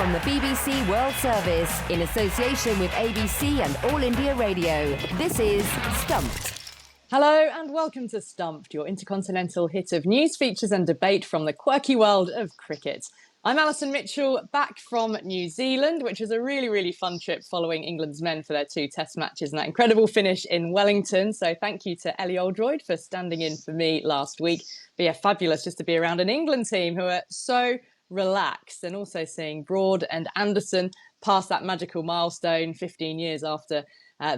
from the BBC World Service in association with ABC and All India Radio. This is Stumped. Hello and welcome to Stumped, your intercontinental hit of news, features and debate from the quirky world of cricket. I'm Alison Mitchell, back from New Zealand, which was a really fun trip following England's men for their 2 test matches and that incredible finish in Wellington. So thank you to Ellie Oldroyd for standing in for me last week. But yeah, fabulous just to be around an England team who are so relaxed, and also seeing Broad and Anderson pass that magical milestone 15 years after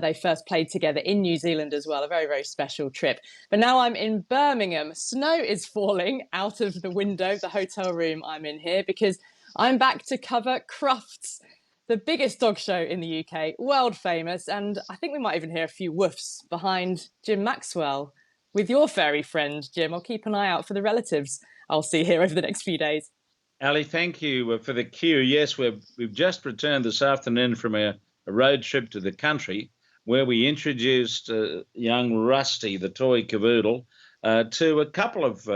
they first played together in New Zealand as well. A very special trip. But now I'm in Birmingham. Snow is falling out of the window of the hotel room I'm in here because I'm back to cover Crufts, the biggest dog show in the UK, world famous. And I think we might even hear a few woofs behind Jim Maxwell. With your fairy friend, Jim, I'll keep an eye out for the relatives I'll see here over the next few days. Ali, thank you for the cue. Yes, we've just returned this afternoon from a road trip to the country where we introduced young Rusty, the toy cavoodle, to a couple of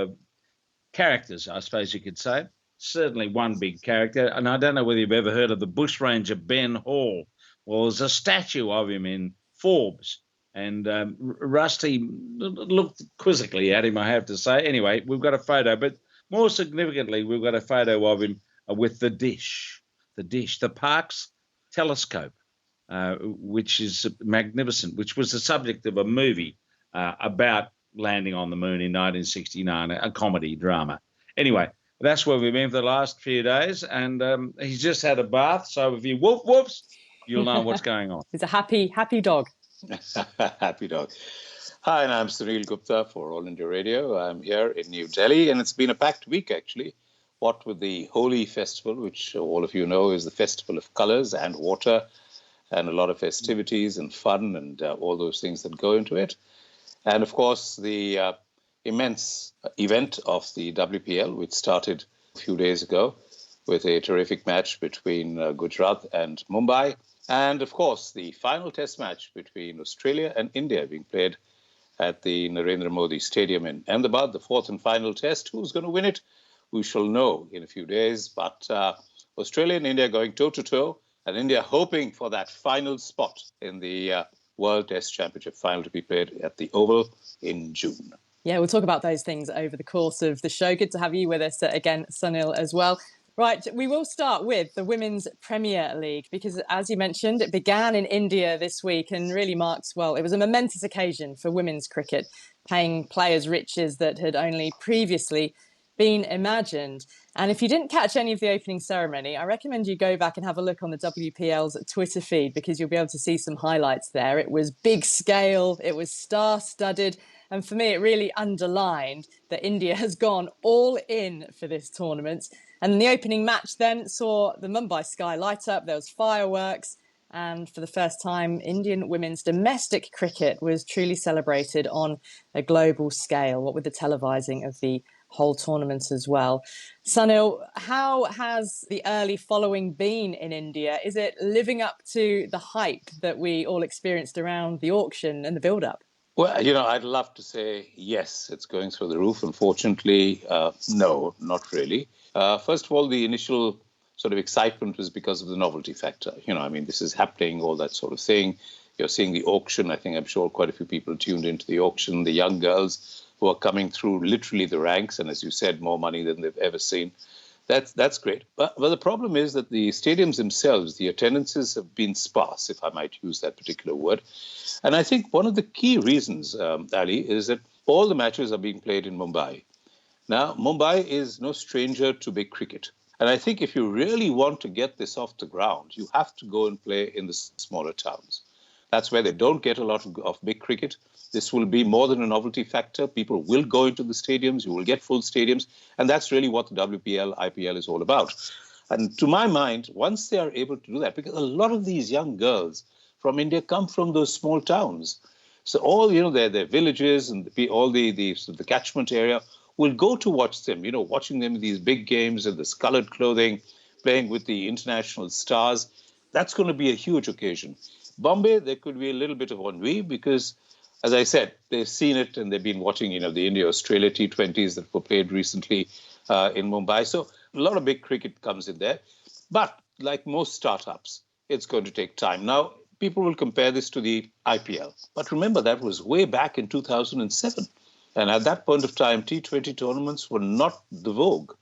characters, I suppose you could say. Certainly one big character, and I don't know whether you've ever heard of the bushranger Ben Hall. Well, there's a statue of him in Forbes, and Rusty looked quizzically at him, I have to say. Anyway, we've got a photo, but more significantly, we've got a photo of him with the Parkes telescope, which is magnificent, which was the subject of a movie about landing on the moon in 1969, a comedy drama. Anyway, that's where we've been for the last few days, and he's just had a bath, so if you woofs, you'll know what's going on. He's a happy dog. Happy dog. Hi, and I'm Sunil Gupta for All India Radio. I'm here in New Delhi, and it's been a packed week, actually. What with the Holi festival, which all of you know is the festival of colours and water, and a lot of festivities and fun and all those things that go into it. And, of course, the immense event of the WPL, which started a few days ago with a terrific match between Gujarat and Mumbai. And, of course, the final test match between Australia and India being played at the Narendra Modi Stadium in Ahmedabad, the 4th and final test. Who's going to win it? We shall know in a few days. But Australia and India going toe-to-toe, and India hoping for that final spot in the World Test Championship final to be played at the Oval in June. Yeah, we'll talk about those things over the course of the show. Good to have you with us again, Sunil, as well. Right, we will start with the Women's Premier League because, as you mentioned, it began in India this week and really marked, well, it was a momentous occasion for women's cricket, paying players riches that had only previously been imagined. And if you didn't catch any of the opening ceremony, I recommend you go back and have a look on the WPL's Twitter feed because you'll be able to see some highlights there. It was big scale, it was star-studded, and for me, it really underlined that India has gone all in for this tournament. And the opening match then saw the Mumbai sky light up. There was fireworks. And for the first time, Indian women's domestic cricket was truly celebrated on a global scale, what with the televising of the whole tournament as well. Sunil, how has the early following been in India? Is it living up to the hype that we all experienced around the auction and the build-up? Well, I'd love to say yes, it's going through the roof. Unfortunately, no, not really. First of all, the initial sort of excitement was because of the novelty factor. This is happening, all that sort of thing. You're seeing the auction. I'm sure quite a few people tuned into the auction. The young girls who are coming through literally the ranks, and as you said, more money than they've ever seen. That's great. But the problem is that the stadiums themselves, the attendances have been sparse, if I might use that particular word. And I think one of the key reasons, Ali, is that all the matches are being played in Mumbai. Now, Mumbai is no stranger to big cricket. And I think if you really want to get this off the ground, you have to go and play in the smaller towns. That's where they don't get a lot of big cricket. This will be more than a novelty factor. People will go into the stadiums. You will get full stadiums. And that's really what the WPL, IPL is all about. And to my mind, once they are able to do that, because a lot of these young girls from India come from those small towns. So all, their villages and all the catchment area will go to watch them, watching them in these big games in this colored clothing, playing with the international stars. That's going to be a huge occasion. Bombay, there could be a little bit of ennui because, as I said, they've seen it and they've been watching, the India-Australia T20s that were played recently in Mumbai. So a lot of big cricket comes in there. But like most startups, it's going to take time. Now, people will compare this to the IPL. But remember, that was way back in 2007. And at that point of time, T20 tournaments were not the vogue,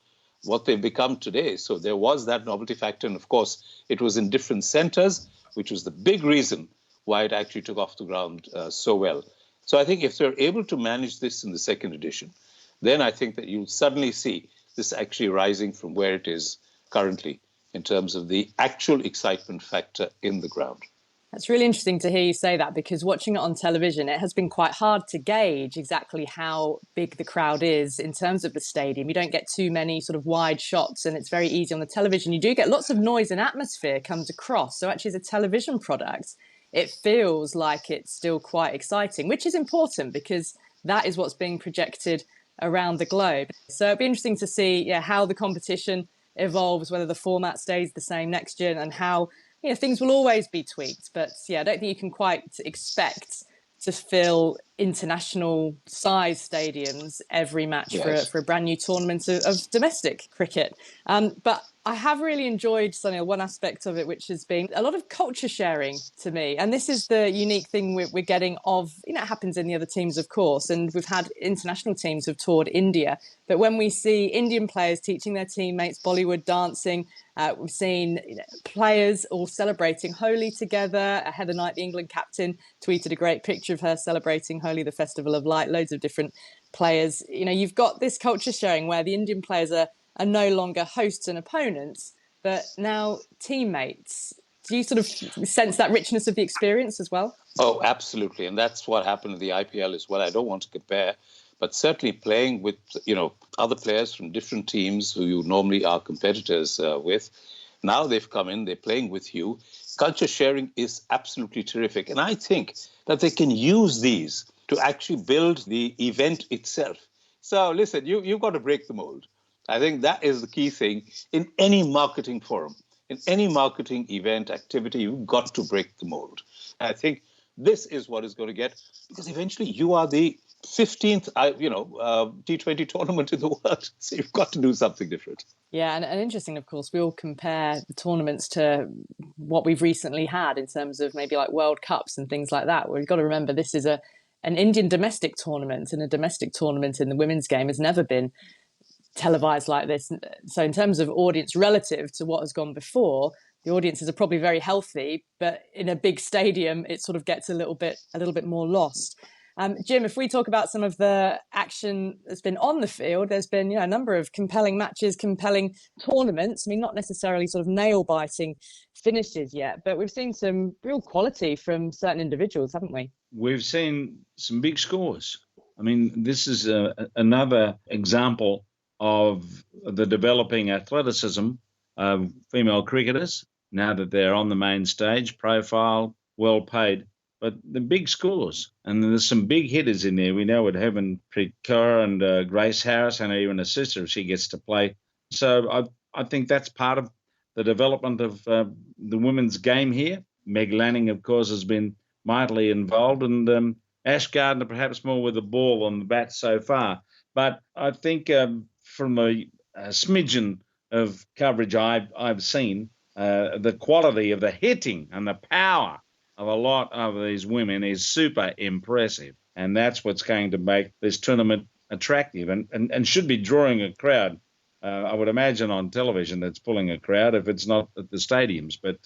what they've become today. So there was that novelty factor. And of course, it was in different centers, which was the big reason why it actually took off the ground so well. So I think if they're able to manage this in the second edition, then I think that you'll suddenly see this actually rising from where it is currently in terms of the actual excitement factor in the ground. That's really interesting to hear you say that, because watching it on television, it has been quite hard to gauge exactly how big the crowd is in terms of the stadium. You don't get too many sort of wide shots, and it's very easy on the television. You do get lots of noise and atmosphere comes across. So actually, as a television product, it feels like it's still quite exciting, which is important because that is what's being projected around the globe. So it'd be interesting to see how the competition evolves, whether the format stays the same next year, and how things will always be tweaked. But I don't think you can quite expect to fill international size stadiums every match for a brand new tournament of domestic cricket. But I have really enjoyed, Sunil, one aspect of it, which has been a lot of culture sharing to me. And this is the unique thing we're getting of, it happens in the other teams, of course. And we've had international teams who've toured India. But when we see Indian players teaching their teammates Bollywood dancing, we've seen players all celebrating Holi together. Heather Knight, the England captain, tweeted a great picture of her celebrating Holi, the Festival of Light. Loads of different players. You've got this culture sharing where the Indian players are no longer hosts and opponents, but now teammates. Do you sort of sense that richness of the experience as well? Oh, absolutely. And that's what happened in the IPL as well. I don't want to compare, but certainly playing with, other players from different teams who you normally are competitors with. Now they've come in, they're playing with you. Culture sharing is absolutely terrific. And I think that they can use these to actually build the event itself. So listen, you've got to break the mold. I think that is the key thing in any marketing forum, in any marketing event activity. You've got to break the mold. And I think this is what is going to get, because eventually you are the 15th, T20 tournament in the world. So you've got to do something different. Yeah, and interesting, of course, we all compare the tournaments to what we've recently had in terms of maybe like World Cups and things like that. We've got to remember this is an Indian domestic tournament, and a domestic tournament in the women's game has never been televised like this. So in terms of audience relative to what has gone before, the audiences are probably very healthy, but in a big stadium, it sort of gets a little bit more lost. Jim, if we talk about some of the action that's been on the field, there's been a number of compelling matches, compelling tournaments. I mean, not necessarily sort of nail-biting finishes yet, but we've seen some real quality from certain individuals, haven't we? We've seen some big scores. I mean, this is another example of the developing athleticism of female cricketers now that they're on the main stage, profile, well paid. But the big scores, and there's some big hitters in there. We know with Heaven Kaur and Grace Harris, and even a sister if she gets to play. So I think that's part of the development of the women's game here. Meg Lanning, of course, has been mightily involved, and Ash Gardner perhaps more with the ball on the bat so far. But I think from a smidgen of coverage I've seen, the quality of the hitting and the power of a lot of these women is super impressive. And that's what's going to make this tournament attractive and should be drawing a crowd. I would imagine on television that's pulling a crowd if it's not at the stadiums. But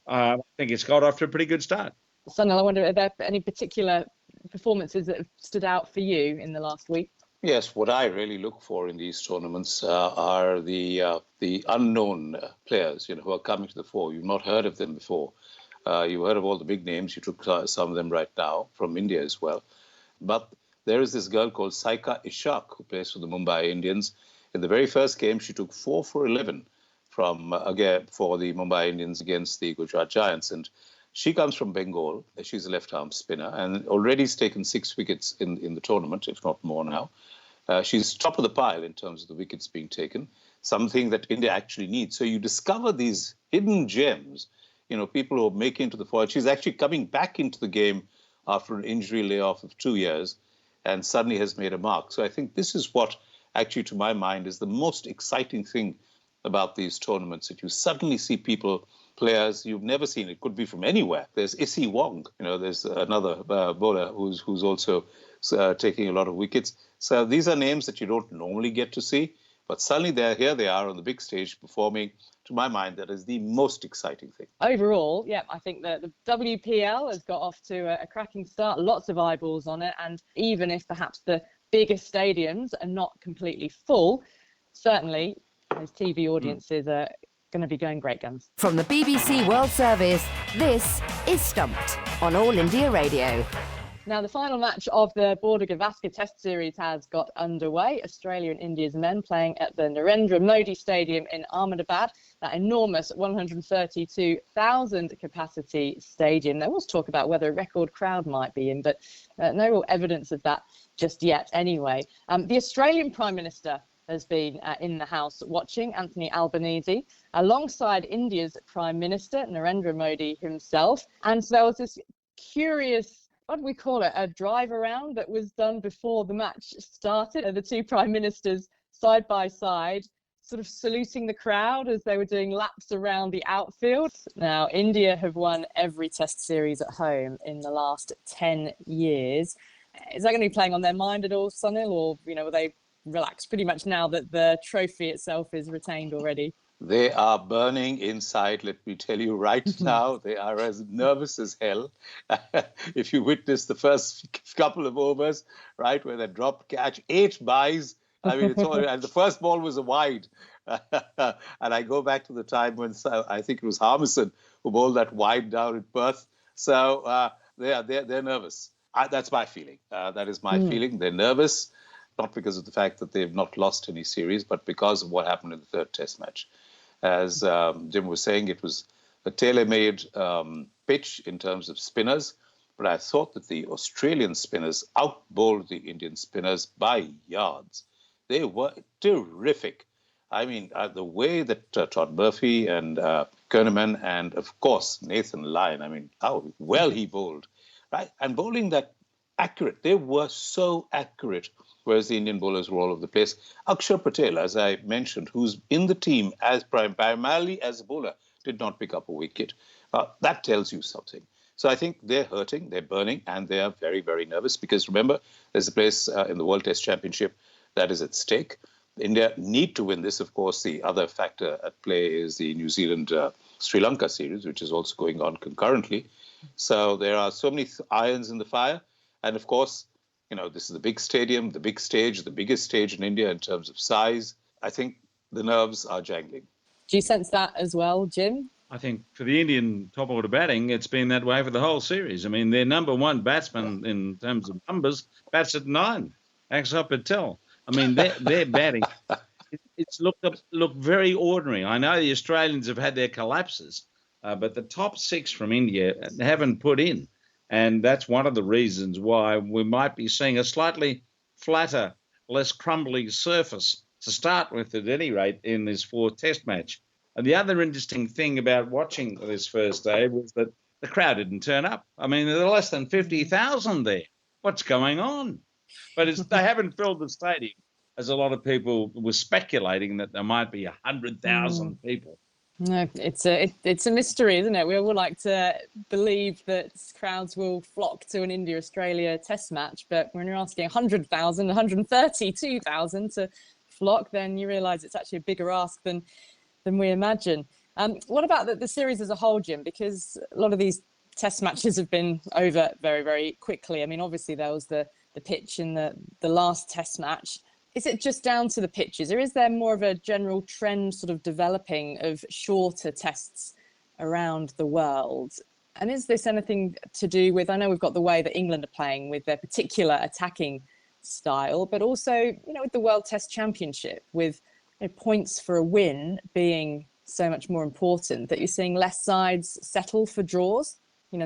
I think it's got off to a pretty good start. Sunil, I wonder, are there any particular performances that have stood out for you in the last week? Yes, what I really look for in these tournaments are the unknown players, who are coming to the fore. You've not heard of them before. You've heard of all the big names. You took some of them right now from India as well. But there is this girl called Saika Ishaq who plays for the Mumbai Indians. In the very first game, she took 4 for 11 again for the Mumbai Indians against the Gujarat Giants. And she comes from Bengal. She's a left-arm spinner and already has taken 6 wickets in the tournament, if not more now. She's top of the pile in terms of the wickets being taken, something that India actually needs. So you discover these hidden gems, people who are making into the foil. She's actually coming back into the game after an injury layoff of 2 years and suddenly has made a mark. So I think this is what actually, to my mind, is the most exciting thing about these tournaments, that you suddenly see players you've never seen. It could be from anywhere. There's Issy Wong, there's another bowler who's also taking a lot of wickets. So these are names that you don't normally get to see, but suddenly they are on the big stage performing. To my mind, that is the most exciting thing. Overall, yeah, I think that the WPL has got off to a cracking start, lots of eyeballs on it, and even if perhaps the bigger stadiums are not completely full, certainly those TV audiences are going to be going great guns. From the BBC World Service, this is Stumped on All India Radio. Now, the final match of the Border-Gavaskar Test Series has got underway. Australia and India's men playing at the Narendra Modi Stadium in Ahmedabad, that enormous 132,000 capacity stadium. There was talk about whether a record crowd might be in, but no real evidence of that just yet anyway. The Australian Prime Minister has been in the house watching, Anthony Albanese, alongside India's Prime Minister, Narendra Modi himself. And so there was this curious, what do we call it, a drive around that was done before the match started. The two prime ministers side by side, sort of saluting the crowd as they were doing laps around the outfield. Now, India have won every test series at home in the last 10 years. Is that going to be playing on their mind at all, Sunil, or, will they relax pretty much now that the trophy itself is retained already? They are burning inside, let me tell you right now. They are as nervous as hell. If you witness the first couple of overs, right, where they dropped catch, 8 byes. I mean, it's all, and the first ball was a wide. And I go back to the time when I think it was Harmison who bowled that wide down at Perth. So they're nervous. That's my feeling. That is my feeling. They're nervous, not because of the fact that they've not lost any series, but because of what happened in the third test match. As Jim was saying, it was a tailor-made pitch in terms of spinners, but I thought that the Australian spinners out-bowled the Indian spinners by yards. They were terrific. I mean, the way that Todd Murphy and Kerneman and, of course, Nathan Lyon, I mean, how well he bowled, right? And bowling that accurate. They were so accurate, whereas the Indian bowlers were all over the place. Akshar Patel, as I mentioned, who's in the team as primarily as a bowler, did not pick up a wicket. That tells you something. So I think they're hurting, they're burning, and they are very, very nervous because, remember, there's a place in the World Test Championship that is at stake. India need to win this. Of course, the other factor at play is the New Zealand-Sri Lanka series, which is also going on concurrently. So there are so many irons in the fire. And of course, this is the big stadium, the big stage, the biggest stage in India in terms of size. I think the nerves are jangling. Do you sense that as well, Jim? I think for the Indian top order batting, it's been that way for the whole series. I mean, their number one batsman in terms of numbers bats at 9, Akshar Patel. I mean, their batting, it's looked very ordinary. I know the Australians have had their collapses, but the top 6 from India haven't put in. And that's one of the reasons why we might be seeing a slightly flatter, less crumbly surface to start with, at any rate, in this 4th test match. And the other interesting thing about watching this first day was that the crowd didn't turn up. I mean, there are less than 50,000 there. What's going on? But they haven't filled the stadium, as a lot of people were speculating that there might be 100,000 people. No, it's a mystery, isn't it? We all like to believe that crowds will flock to an India-Australia test match, but when you're asking 100,000, 132,000 to flock, then you realise it's actually a bigger ask than we imagine. What about the series as a whole, Jim? Because a lot of these test matches have been over very, very quickly. I mean, obviously there was the pitch in the last test match. Is it just down to the pitches, or is there more of a general trend sort of developing of shorter tests around the world? And is this anything to do with, I know we've got the way that England are playing with their particular attacking style, but also, with the World Test Championship, with points for a win being so much more important, that you're seeing less sides settle for draws,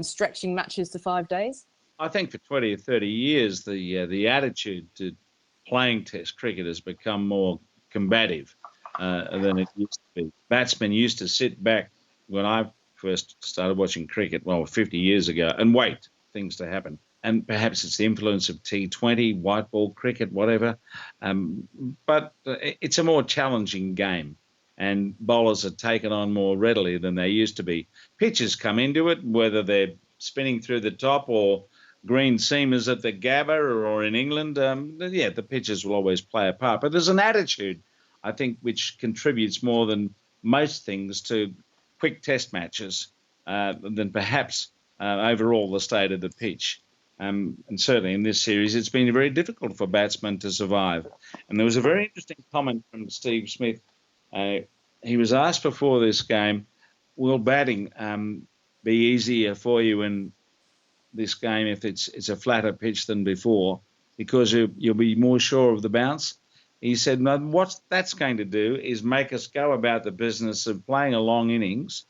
stretching matches to 5 days? I think for 20 or 30 years, the attitude to playing Test cricket has become more combative than it used to be. Batsmen used to sit back when I first started watching cricket, 50 years ago, and wait for things to happen. And perhaps it's the influence of T20, white ball cricket, whatever. But it's a more challenging game. and bowlers are taken on more readily than they used to be. Pitches come into it, whether they're spinning through the top or green seamers at the Gabba or in England. The pitches will always play a part. But there's an attitude, I think, which contributes more than most things to quick test matches than perhaps overall the state of the pitch. And certainly in this series, it's been very difficult for batsmen to survive. And there was a very interesting comment from Steve Smith. He was asked before this game, will batting be easier for you in this game if it's a flatter pitch than before, because you'll be more sure of the bounce? He said, no, what that's going to do is make us go about the business of playing a long innings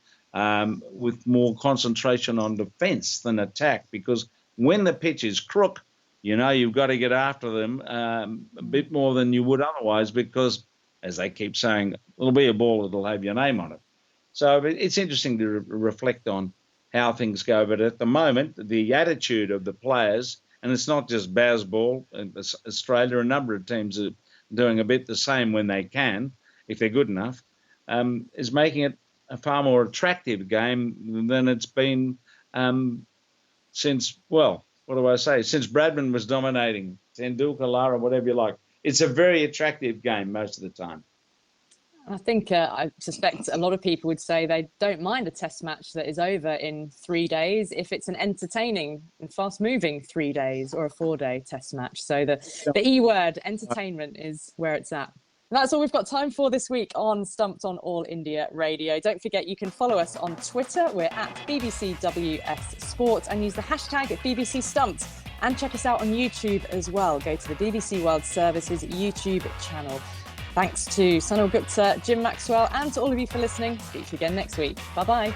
with more concentration on defence than attack, because when the pitch is crook, you've got to get after them a bit more than you would otherwise, because, as they keep saying, it'll be a ball that'll have your name on it. So it's interesting to reflect on how things go. But at the moment, the attitude of the players, and it's not just Bazball in Australia, a number of teams are doing a bit the same when they can, if they're good enough, is making it a far more attractive game than it's been since Bradman was dominating, Tendulkar, Lara, whatever you like. It's a very attractive game most of the time. I think I suspect a lot of people would say they don't mind a test match that is over in 3 days if it's an entertaining and fast-moving 3 days or a 4-day test match. So the E word, entertainment, is where it's at. And that's all we've got time for this week on Stumped on All India Radio. Don't forget you can follow us on Twitter. We're at BBCWS Sport and use the hashtag BBC Stumped. And check us out on YouTube as well. Go to the BBC World Service's YouTube channel. Thanks to Sunil, Gupta, Jim Maxwell, and to all of you for listening. Speak to you again next week. Bye-bye.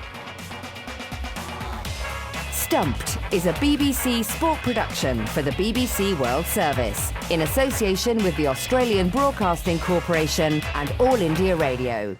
Stumped is a BBC sport production for the BBC World Service in association with the Australian Broadcasting Corporation and All India Radio.